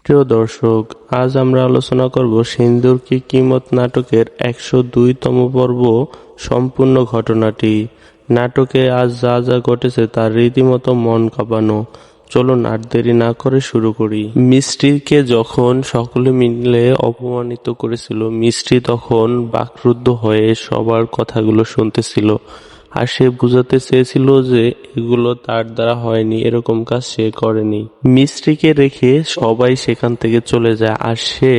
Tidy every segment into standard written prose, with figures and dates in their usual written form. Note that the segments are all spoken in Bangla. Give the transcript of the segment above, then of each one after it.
প্রিয় দর্শক, আজ আমরা আলোচনা করব সিন্দুর কি কিমত নাটকের ১০২তম পর্ব সম্পূর্ণ ঘটনাটি। নাটকে আজ যা যা ঘটেছে তার রীতিমতো মন কাঁপানো। চলুন আর দেরি না করে শুরু করি। মিষ্টিকে যখন সকলে মিলে অপমানিত করেছিল, মিষ্টি তখন বাকরুদ্ধ হয়ে সবার কথাগুলো শুনতেছিল। আর সে বুঝাতে চেয়েছিল যে এগুলো তার দ্বারা হয়নি, এরকম কাজ সে করেনি। মিস্ত্রিকে রেখে সবাই সেখান থেকে চলে যায় আর সে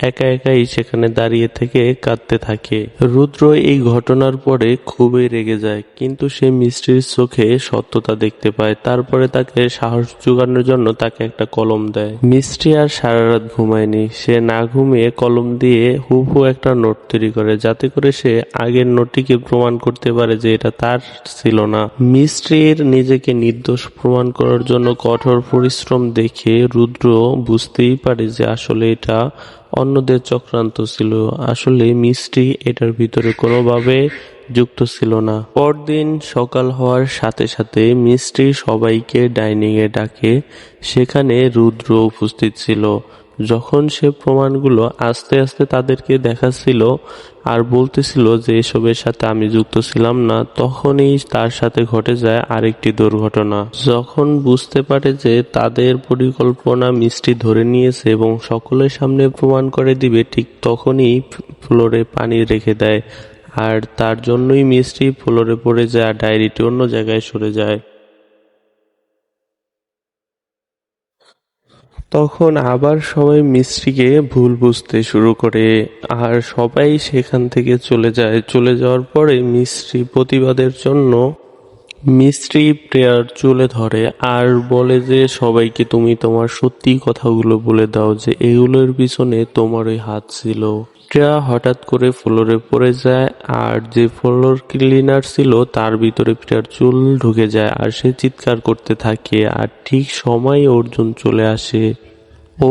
একা একাই সেখানে দাঁড়িয়ে থেকে কাঁদতে থাকে। রুদ্র এই ঘটনার পরে খুবই রেগে যায়, কিন্তু সে মিষ্টির চোখে সত্যতা দেখতে পায়। তারপরে তাকে সাহস জোগানোর জন্য তাকে একটা কলম দেয়। মিষ্টি আর সারা রাত ঘুমায়নি। সে না ঘুমিয়ে কলম দিয়ে হুবহু একটা নোট তৈরি করে, যাতে করে সে আগের নোটটিকে প্রমাণ করতে পারে যে এটা তার ছিল না। মিষ্টির নিজেকে নির্দোষ প্রমাণ করার জন্য কঠোর পরিশ্রম দেখে রুদ্র বুঝতেই পারে যে আসলে এটা অন্যদের চক্রান্ত ছিল। আসলে মিষ্টি এটার ভিতরে কোনোভাবে যুক্ত ছিল না। পরদিন সকাল হওয়ার সাথে সাথে মিষ্টি সবাইকে ডাইনিং এ ডাকে। সেখানে রুদ্র উপস্থিত ছিল। যখন সে প্রমাণগুলো আস্তে আস্তে তাদেরকে দেখাচ্ছিল আর বলতেছিল যে এসবের সাথে আমি যুক্ত ছিলাম না, তখনই তার সাথে ঘটে যায় আরেকটি দুর্ঘটনা। যখন বুঝতে পারে যে তাদের পরিকল্পনা মিষ্টি ধরে নিয়েছে এবং সকলের সামনে প্রমাণ করে দিবে, ঠিক তখনই ফ্লোরে পানি রেখে দেয়। আর তার জন্যই মিষ্টি ফ্লোরে পড়ে যায় আর ডায়েরিটি অন্য জায়গায় সরে যায়। তখন আবার সবাই মিষ্টিকে ভুল বুঝতে শুরু করে আর সবাই সেখান থেকে চলে যায়। চলে যাওয়ার পরে মিষ্টি প্রতিবাদের জন্য মিষ্টি প্রেয়ার চুলে ধরে আর বলে যে সবাইকে তুমি তোমার সত্যি কথাগুলো বলে দাও যে এগুলোর পিছনে তোমারই হাত ছিল। প্রিয়া হঠাৎ করে ফ্লোরে পড়ে যায় আর যে ফ্লোর ক্লিনার ছিল তার ভিতরে প্রিয়ার চুল ঢুকে যায় আর সে চিৎকার করতে থাকে। আর ঠিক সময় অর্জুন চলে আসে।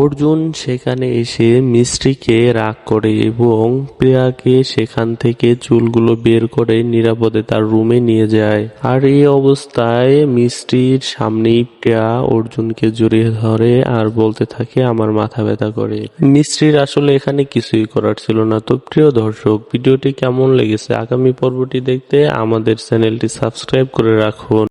অর্জুন সেখানে এসে মিষ্টিকে রাগ করে এবং প্রিয়াকে সেখান থেকে চুলগুলো বের করে নিরাপদে তার রুমে নিয়ে যায়। আর এই অবস্থায় মিষ্টির সামনেই প্রিয়া অর্জুনকে জড়িয়ে ধরে আর বলতে থাকে আমার মাথা ব্যথা করে। মিষ্টির আসলে এখানে কিছুই করার ছিল না। তো প্রিয় দর্শক, ভিডিওটি কেমন লেগেছে? আগামী পর্বটি দেখতে আমাদের চ্যানেলটি সাবস্ক্রাইব করে রাখুন।